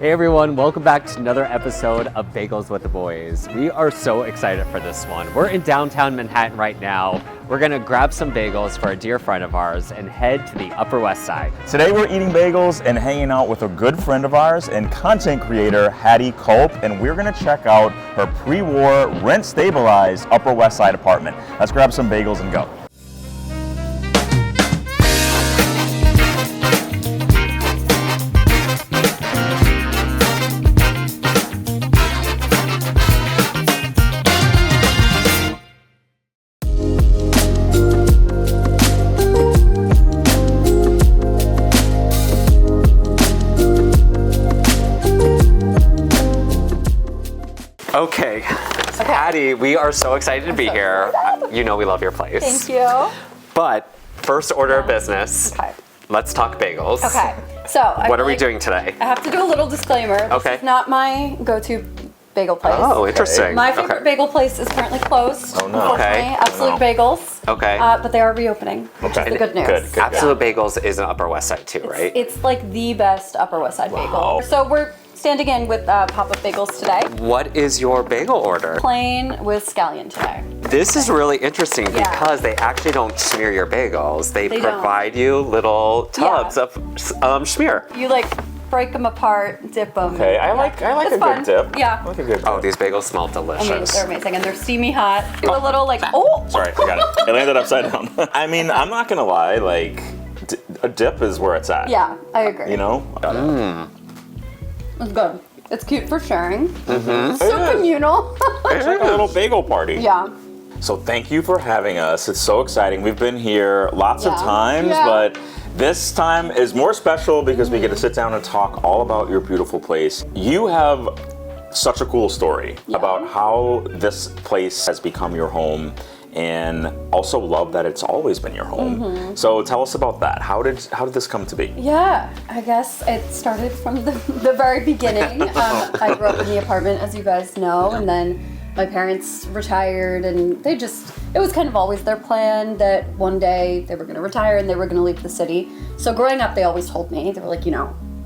Hey everyone, welcome back to another episode of Bagels with the Boys. We are so excited for this one. We're in downtown Manhattan right now. We're gonna grab some bagels for a dear friend of ours and head to the Upper West Side. Today we're eating bagels and hanging out with a good friend of ours and content creator, Hattie Kolp, and we're gonna check out her pre-war, rent-stabilized Upper West Side apartment. Let's grab some bagels and go. Okay, Hattie, we are so excited to be here. You know we love your place. Thank you. But first order of business, Okay. let's talk bagels. Okay. So What are we doing today? I have to do a little disclaimer. Okay. This is not my go-to bagel place. Oh, interesting. My favorite bagel place is currently closed. Oh, no. Unfortunately, Okay. Absolute Oh, no. Bagels. Okay. But they are reopening, which is the good news. Good. Absolute Bagels is an Upper West Side too, right? It's like the best Upper West Side bagel. So we're standing in with pop-up bagels today. What is your bagel order? Plain with scallion today. This is really interesting Yeah. because they actually don't smear your bagels. They They don't. provide you little tubs of schmear. You like break them apart, dip them. Okay, I like It's a fun. good dip. Yeah. I like a good dip. Oh, these bagels smell I mean, delicious. they're amazing and they're steamy hot. Do a little like, oh! Sorry, I got it. It landed upside down. I mean, I'm not gonna lie, like, a dip is where it's at. Yeah, I agree. You know? It's good. It's cute for sharing. It So is. communal. It's like a little bagel party. Yeah. So thank you for having us. It's so exciting. We've been here lots of Yeah. times, Yeah. but this time is more special because we get to sit down and talk all about your beautiful place. You have such a cool story about how this place has become your home, and also love that it's always been your home. So tell us about that. How did this come to be? Yeah, I guess it started from the very beginning. I grew up in the apartment, as you guys know, and then my parents retired, and it was kind of always their plan that one day they were going to retire and they were going to leave the city. So growing up, they always told me, they were like,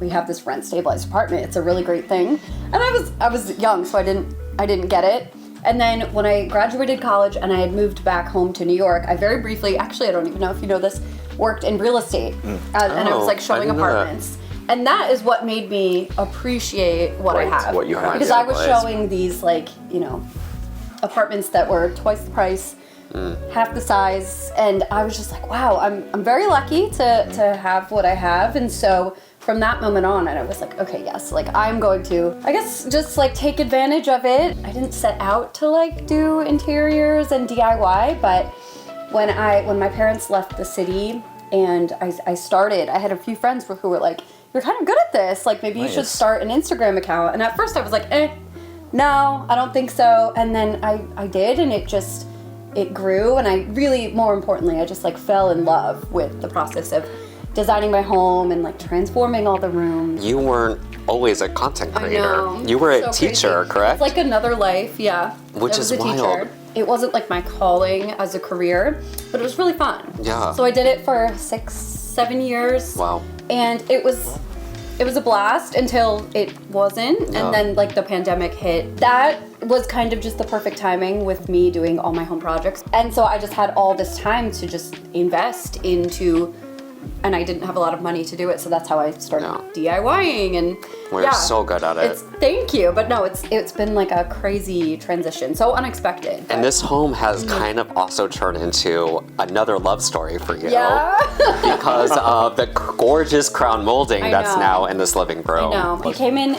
we have this rent-stabilized apartment. It's a really great thing. And I was young, so I didn't get it. And then when I graduated college and I had moved back home to New York, I very briefly, actually I don't even know if you know this, worked in real estate. And I was like showing I didn't know that. apartments. And that is what made me appreciate what I have. what you have. Because I was showing these apartments that were twice the price, half the size, and I was just like, wow, I'm very lucky to have what I have. And so from that moment on, and I was like, okay, yes, like I'm going to, I guess, just like take advantage of it. I didn't set out to like do interiors and DIY, but when my parents left the city and I had a few friends who were like, you're kind of good at this, like maybe you should start an Instagram account. And at first I was like, no, I don't think so. And then I did, and it grew, and I really, more importantly, I just like fell in love with the process of designing my home and like transforming all the rooms. You weren't always a content creator. I know. You were a So teacher, crazy. correct? It's like another life, yeah. Which I was is a teacher. wild. It wasn't like my calling as a career, but it was really fun. Yeah. So I did it for 6-7 years. Wow. And it was a blast until it wasn't. Yeah. And then like the pandemic hit. That was kind of just the perfect timing with me doing all my home projects. And so I just had all this time to just invest into, and I didn't have a lot of money to do it, so that's how I started DIYing. And We're so good at it. Thank you, but no, it's been like a crazy transition, so unexpected. And this home has kind of also turned into another love story for you. Yeah. Because of the gorgeous crown molding I that's know. now in this living room. No, he came in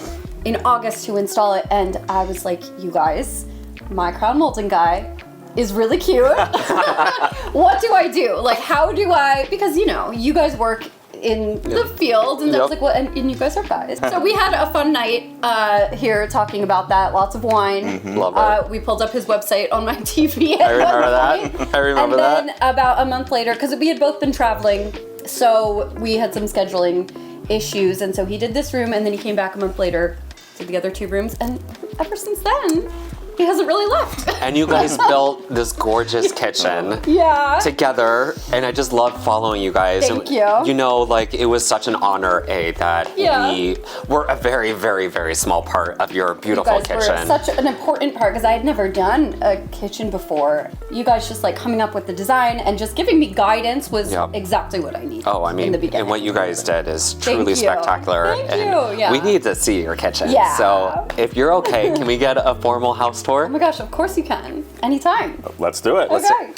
August to install it, and I was like, you guys, my crown molding guy is really cute. What do I do? Like, how do I, because you guys work in the field, and that's like what, and you guys are guys. So we had a fun night here talking about that. Lots of wine. Love it. We pulled up his website on my TV. I remember that. I remember that. And then about a month later, because we had both been traveling, so we had some scheduling issues, and so he did this room, and then he came back a month later to the other two rooms, and ever since then, he hasn't really left. And you guys built this gorgeous kitchen Yeah. together, and I just love following you guys. Thank And, you. You know, like it was such an honor, that Yeah. we were a very, very, very small part of your You beautiful guys were kitchen. such an important part because I had never done a kitchen before. You guys just like coming up with the design and just giving me guidance was Yep. exactly what I needed. Oh, I mean, in the beginning. and what you guys did is Thank truly you. spectacular. Thank and you, yeah. we need to see your kitchen. Yeah. So if you're okay, can we get a formal house tour? Oh my gosh, of course you can. Anytime. Let's do it. Okay.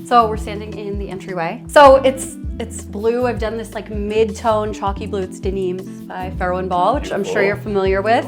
So we're standing in the entryway. So it's blue. I've done this like mid-tone chalky blue. It's Denims by Farrow & Ball, which I'm sure you're familiar with.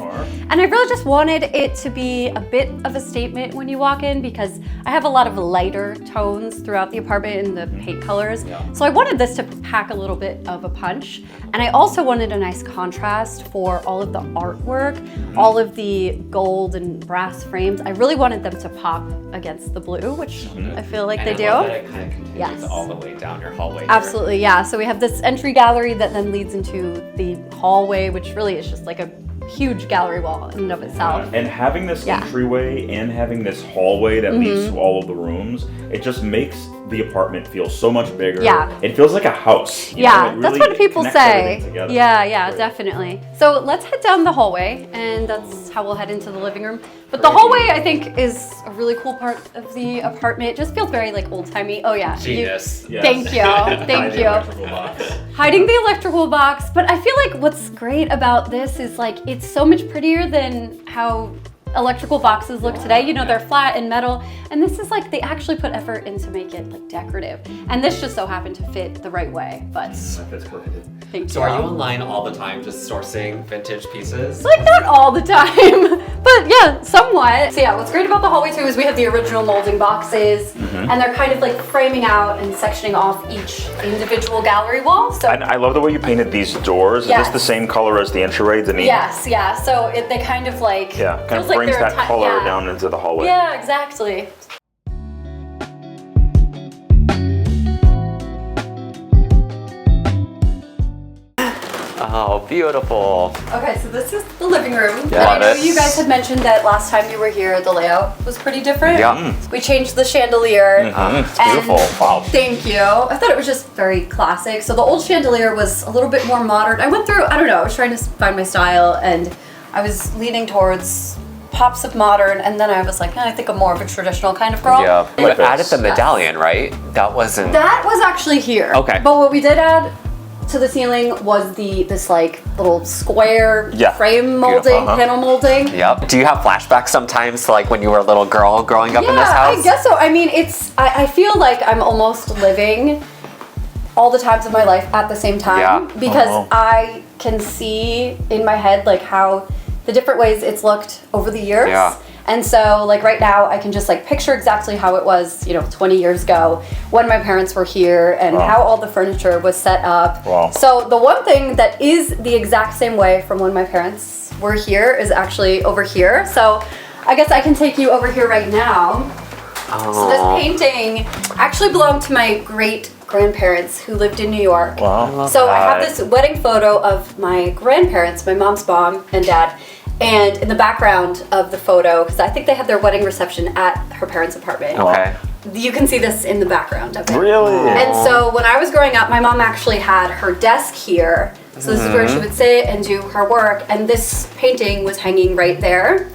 And I really just wanted it to be a bit of a statement when you walk in because I have a lot of lighter tones throughout the apartment in the paint colors. So I wanted this to pack a little bit of a punch. And I also wanted a nice contrast for all of the artwork, all of the gold and brass frames. I really wanted them to pop against the blue, which I feel like they do. It kind of continues Yes. all the way down your hallway. here. Absolutely, yeah. So we have this entry gallery that then leads into the hallway, which really is just like a huge gallery wall in and of itself. And having this Yeah. entryway and having this hallway that leads to all of the rooms, it just makes the apartment feel so much bigger. Yeah. It feels like a house. you know? Yeah, It that's really what people connects say. everything together. Yeah, definitely. So let's head down the hallway, and that's how we'll head into the living room. But the hallway, I think, is a really cool part of the apartment. It just feels very like old-timey. Oh yeah. Genius. Yes. Thank you, thank you. Electrical box. Hiding the electrical box, but I feel like what's great about this is like it's so much prettier than how electrical boxes look today. You know, they're flat and metal, and this is like they actually put effort in to make it like decorative. And this just so happened to fit the right way. But That's perfect. thank you. So are you online all the time just sourcing vintage pieces? Like not all the time, but yeah, somewhat. So yeah, what's great about the hallway too is we have the original molding boxes, and they're kind of like framing out and sectioning off each individual gallery wall. So And I love the way you painted these doors. Yes. Is this the same color as the entryway, Denise? yes, yeah. So they kind of like Yeah, kind feels of like brings they're that color yeah. down into the hallway. Yeah, exactly. Oh, beautiful. Okay, so this is the living room. And Yeah. I know Love it. you guys had mentioned that last time you were here, the layout was pretty different. Yeah. We changed the chandelier. It's beautiful. Wow. Thank you. I thought it was just very classic. So the old chandelier was a little bit more modern. I went through, I don't know, I was trying to find my style and I was leaning towards pops of modern, and then I was like, I think I'm more of a traditional kind of girl. Yeah. And But added the Yes. medallion, right? That wasn't. that was actually here. Okay. But what we did add to the ceiling was this like little square Yeah. frame molding, Beautiful, huh? panel molding. Yep. Do you have flashbacks sometimes to like when you were a little girl growing up in this house? I guess so. I mean, I feel like I'm almost living all the times of my life at the same time Yeah. because Oh, wow. I can see in my head like how the different ways it's looked over the years. Yeah. And so like right now I can just like picture exactly how it was, 20 years ago when my parents were here and Wow. how all the furniture was set up. Wow. So the one thing that is the exact same way from when my parents were here is actually over here. So I guess I can take you over here right now. So this painting actually belonged to my great grandparents who lived in New York. Wow. So I have that. this wedding photo of my grandparents, my mom's mom and dad, and in the background of the photo, because I think they had their wedding reception at her parents' apartment. Okay. You can see this in the background of it. Really? And so when I was growing up, my mom actually had her desk here. So this is where she would sit and do her work, and this painting was hanging right there.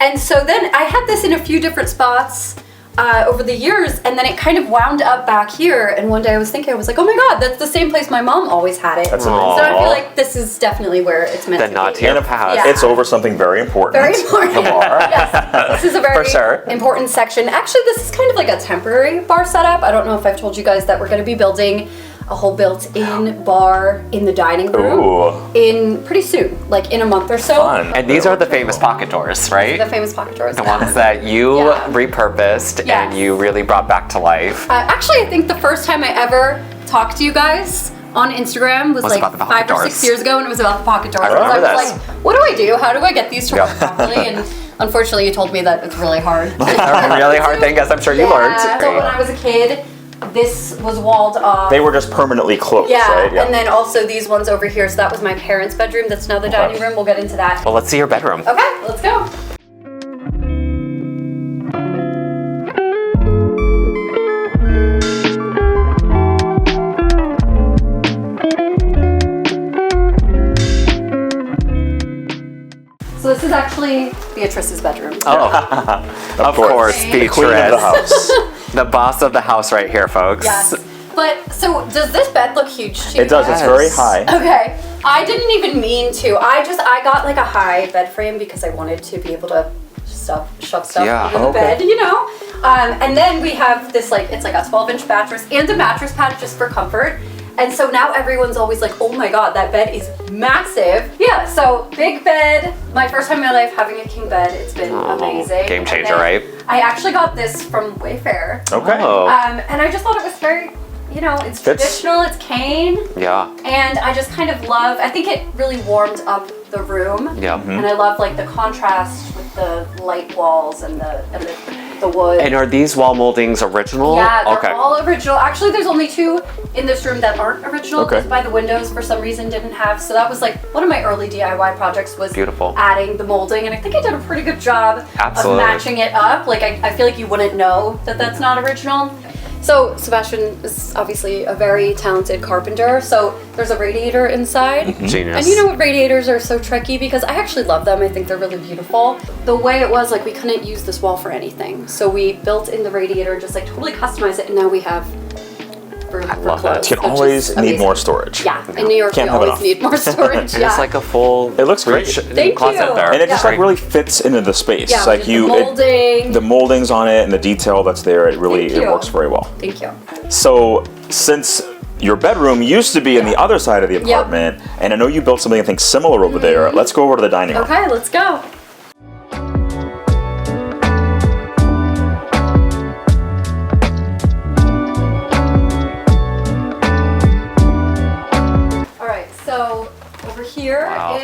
And so then I had this in a few different spots over the years, and then it kind of wound up back here. And one day I was thinking, I was like, oh my God, that's the same place my mom always had it. That's So amazing. I feel like this is definitely where it's meant The to nod be. to your And past. Yeah. It's over something very important. Very important. The bar. Yes, this is a very For sure. important section. Actually, this is kind of like a temporary bar setup. I don't know if I've told you guys that we're going to be building a whole built-in bar in the dining room Ooh. in pretty soon, like in a month or so. Fun. And these are the famous pocket doors, right? The famous pocket doors. The ones that you Yeah. repurposed Yes. and you really brought back to life. Actually, I think the first time I ever talked to you guys on Instagram was Was like about the 5 pocket or doors. 6 years ago, and it was about the pocket doors. I remember I was this. like, what do I do? How do I get these to work Yeah. properly? And unfortunately, you told me that it's really hard. A really hard thing, as I'm sure you learned. So when I was a kid, this was walled off. They were just permanently closed, right? And then also these ones over here. So that was my parents' bedroom. That's now the dining room. We'll get into that. Well, let's see your bedroom. Okay, let's go. So this is actually Beatrice's bedroom. Oh, of course, The Beatrice. queen of the house. The boss of the house right here, folks. Yes. But, so does this bed look huge to you? It does. It's Yes. very high. Okay. I didn't even mean to. I got like a high bed frame because I wanted to be able to shove stuff Yeah. under the Okay. bed, you know? And then we have this it's like a 12-inch mattress and a mattress pad just for comfort. And so now everyone's always like, oh my God, that bed is massive. Yeah, so big bed. My first time in my life having a king bed. It's been amazing. Game And changer, then right? I actually got this from Wayfair. Okay. Oh, And I just thought it was very, it's Fits. traditional, it's cane. yeah. And I just kind of love, I think it really warmed up the room. Yeah. And I love like the contrast with the light walls and the wood. And are these wall moldings original? Yeah, they're Okay. all original. Actually, there's only 2 in this room that aren't original. Okay. Because by the windows, for some reason, didn't have. So that was like one of my early DIY projects was Beautiful. adding the molding. And I think I did a pretty good job Absolutely. of matching it up. Like, I feel like you wouldn't know that that's not original. So Sebastian is obviously a very talented carpenter. So there's a radiator inside. Genius. And you know what, radiators are so tricky because I actually love them. I think they're really beautiful. The way it was, like, we couldn't use this wall for anything. So we built in the radiator, just like totally customized it, and now we have for love that. clothes. You can which always is need amazing. more storage. Yeah, in New York Can't we have always enough. need more storage. And Yeah. it's like a full It looks great. Thank closet you. there. And it just Yeah. like really fits into the space. Yeah, like with you, the molding. the moldings on it and the detail that's there, it really Thank it you. works very well. Thank you. So since your bedroom used to be in the other side of the apartment, and I know you built something I think similar over there, let's go over to the dining room. Okay, let's go. All right, so over here Wow.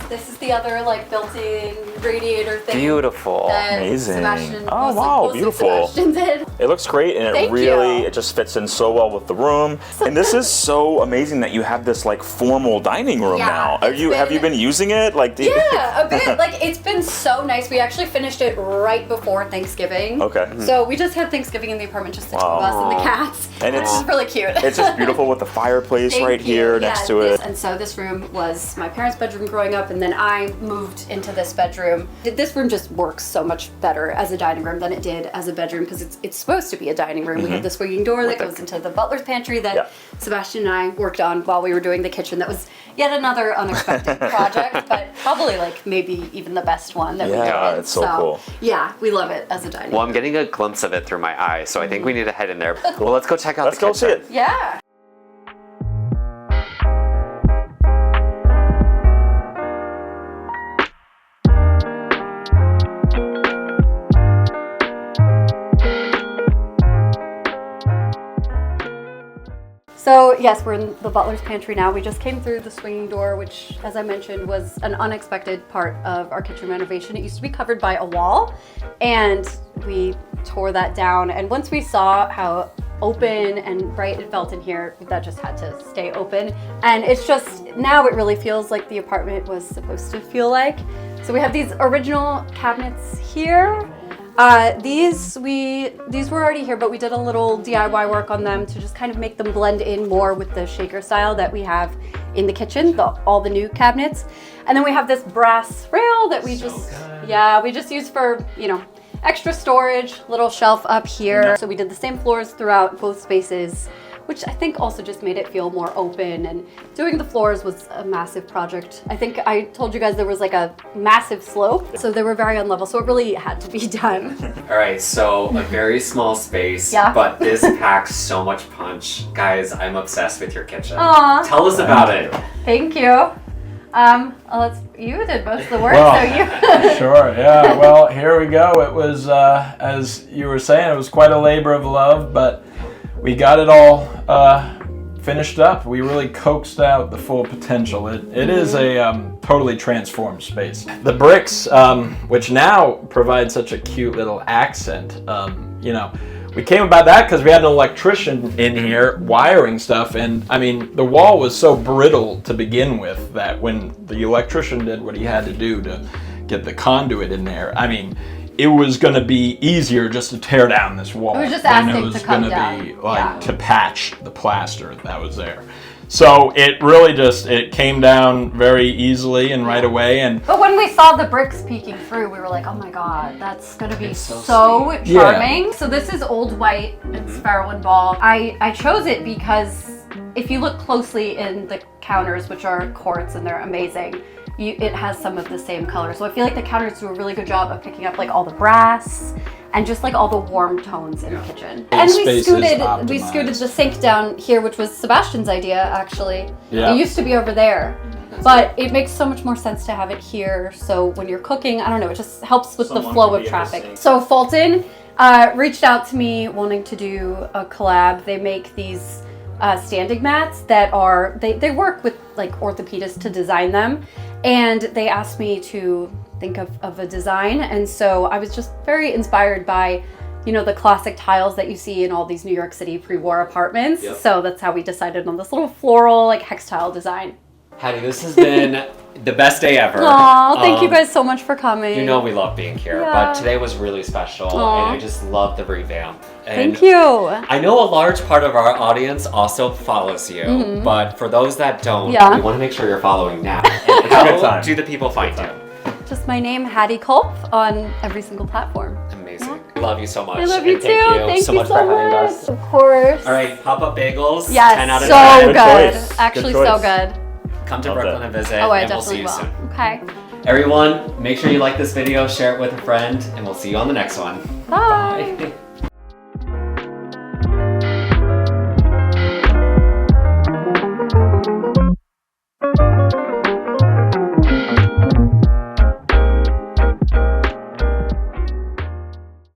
this is the other like built-in radiator thing. Beautiful. that Amazing. Sebastian, Oh, mostly- wow, mostly beautiful. Sebastian did. It looks great, and Thank you. it just fits in so well with the room. And this is so amazing that you have this like formal dining room Yeah, now. it's Have you been using it? Like, do you- Yeah, a bit. Like, it's been so nice. We actually finished it right before Thanksgiving. Okay. So we just had Thanksgiving in the apartment, just the two of us and the cats. And which it's- is really cute. It's just beautiful with the fireplace Thank right you. here Yeah, next to it. And so this room was my parents' bedroom growing up, and then I moved into this bedroom. This room just works so much better as a dining room than it did as a bedroom because it's supposed to be a dining room. We have the swinging door that goes into the Butlers Pantry that Yeah. Sebastian and I worked on while we were doing the kitchen. That was yet another unexpected project, but probably like maybe even the best one that we did. Yeah, it's so cool. Yeah, we love it as a dining Well, room. I'm getting a glimpse of it through my eyes, so I think we need to head in there. Well, let's go check out Let's the go kitchen. see it. Yeah. So yes, we're in the Butler's Pantry now. We just came through the swinging door, which, as I mentioned, was an unexpected part of our kitchen renovation. It used to be covered by a wall, and we tore that down. And once we saw how open and bright it felt in here, that just had to stay open. And it's just, now it really feels like the apartment was supposed to feel like. So we have these original cabinets here. These were already here, but we did a little DIY work on them to just kind of make them blend in more with the shaker style that we have in the kitchen, all the new cabinets. And then we have this brass rail that we we just use for, extra storage, little shelf up here. So we did the same floors throughout both spaces, which I think also just made it feel more open. And doing the floors was a massive project. I think I told you guys there was like a massive slope, so they were very unlevel, so it really had to be done. All right, so a very small space, Yeah. but this packs so much punch. Guys, I'm obsessed with your kitchen. Aw. Tell us about it. Thank you. You did most of the work, Well, so you. Sure, yeah. Well, here we go. It was, as you were saying, it was quite a labor of love, but we got it all finished up. We really coaxed out the full potential. It is a totally transformed space. The bricks, which now provide such a cute little accent, you know, we came about that because we had an electrician in here wiring stuff, and I mean, the wall was so brittle to begin with that when the electrician did what he had to do to get the conduit in there, I mean, it was going to be easier just to tear down this wall. It was just than asking it was to come gonna down. be like Yeah. to patch the plaster that was there. So it really just, it came down very easily and right away. And But when we saw the bricks peeking through, we were like, oh my god, that's gonna be It's so so sweet. charming. So this is old white, it's Pharaoh and Ball. I chose it because if you look closely in the counters, which are quartz and they're amazing, it has some of the same color. So I feel like the counters do a really good job of picking up like all the brass and just like all the warm tones in the kitchen. And space is we optimized. scooted the sink down here, which was Sebastian's idea actually. Yeah. It used to be over there. But it makes so much more sense to have it here. So when you're cooking, I don't know, it just helps with the Someone flow can of be at the traffic. sink. So Fulton reached out to me wanting to do a collab. They make these standing mats that are, they work with like orthopedists to design them. And they asked me to think of a design. And so I was just very inspired by, you know, the classic tiles that you see in all these New York City pre-war apartments. Yep. So that's how we decided on this little floral like hex tile design. Hattie, this has been the best day ever. Aw, thank you guys so much for coming. You know we love being here, Yeah. but today was really special, Aw. and I just love the revamp. And Thank you. I know a large part of our audience also follows you, but for those that don't, Yeah. we want to make sure you're following now. And a good how time. do the people find you? Just my name, Hattie Kolp, on every single platform. Amazing. Love you so much. I love you and too. Thank you Thank so you much so for having much. us. Of course. All right, pop-up bagels. Yes, 10 out of so 10. good. choice. Actually, Good so choice. good. Come to Love Brooklyn that. and visit, Oh, I and we'll see definitely you will. soon. Okay. Everyone, make sure you like this video, share it with a friend, and we'll see you on the next one. Bye. Bye.